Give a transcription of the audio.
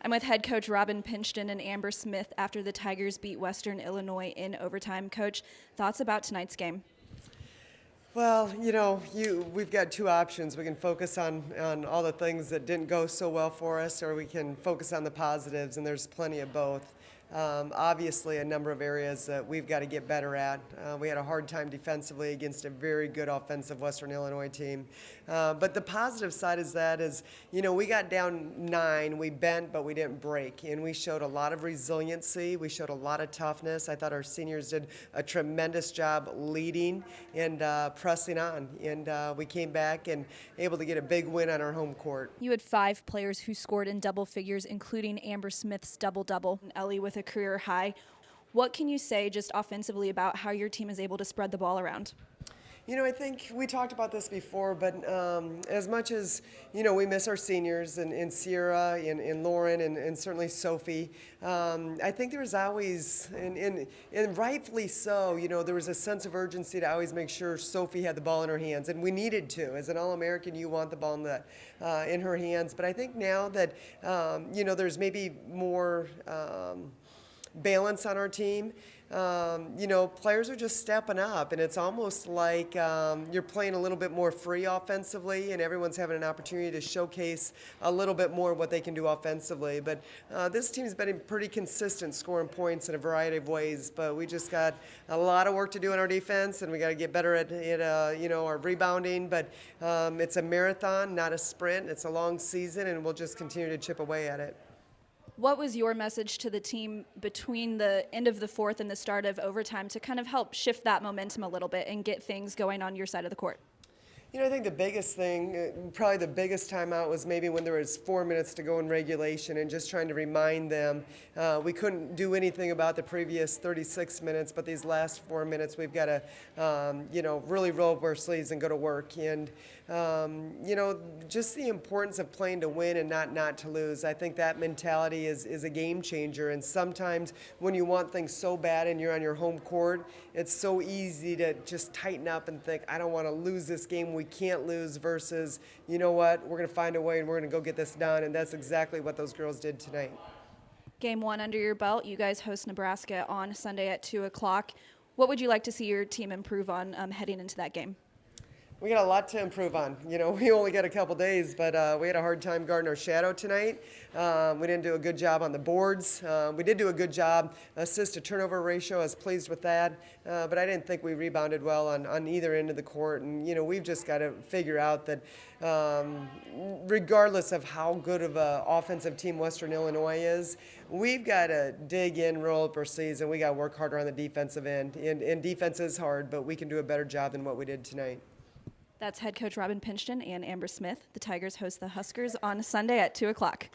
I'm with head coach Robin Pingeton and Amber Smith after the Tigers beat Western Illinois in overtime. Coach, thoughts about tonight's game? Well, we've got two options. We can focus on all the things that didn't go so well for us, or we can focus on the positives, and there's plenty of both. Obviously, a number of areas that we've got to get better at. We had a hard time defensively against a very good offensive Western Illinois team. But the positive side is we got down 9, we bent, but we didn't break. And we showed a lot of resiliency. We showed a lot of toughness. I thought our seniors did a tremendous job leading and pressing on. And we came back and able to get a big win on our home court. You had 5 players who scored in double figures, including Amber Smith's double-double, and Ellie with a career high. What can you say just offensively about how your team is able to spread the ball around? I think we talked about this before, but as much as, we miss our seniors and Sierra and Lauren and certainly Sophie, I think there was always, and rightfully so, there was a sense of urgency to always make sure Sophie had the ball in her hands, and we needed to. As an All-American, you want the ball in her hands. But I think now that, there's maybe more balance on our team. Players are just stepping up, and it's almost like you're playing a little bit more free offensively, and everyone's having an opportunity to showcase a little bit more what they can do offensively. But this team's been pretty consistent, scoring points in a variety of ways. But we just got a lot of work to do in our defense, and we got to get better at our rebounding. But it's a marathon, not a sprint. It's a long season, and we'll just continue to chip away at it. What was your message to the team between the end of the fourth and the start of overtime to kind of help shift that momentum a little bit and get things going on your side of the court? I think the biggest thing, probably the biggest timeout was maybe when there was 4 minutes to go in regulation and just trying to remind them we couldn't do anything about the previous 36 minutes, but these last 4 minutes we've got to, really roll up our sleeves and go to work. And, just the importance of playing to win and not to lose. I think that mentality is a game changer. And sometimes when you want things so bad and you're on your home court, it's so easy to just tighten up and think, I don't want to lose this game. We can't lose versus, you know what, we're going to find a way and we're going to go get this done. And that's exactly what those girls did tonight. Game 1 under your belt. You guys host Nebraska on Sunday at 2 o'clock. What would you like to see your team improve on heading into that game? We got a lot to improve on. We only got a couple days, but we had a hard time guarding our shadow tonight. We didn't do a good job on the boards. We did do a good job. Assist-to-turnover ratio, I was pleased with that. But I didn't think we rebounded well on either end of the court. And, we've just got to figure out that regardless of how good of an offensive team Western Illinois is, we've got to dig in, roll up our sleeves, and we got to work harder on the defensive end. And defense is hard, but we can do a better job than what we did tonight. That's head coach Robin Pingeton and Amber Smith. The Tigers host the Huskers on Sunday at 2 o'clock.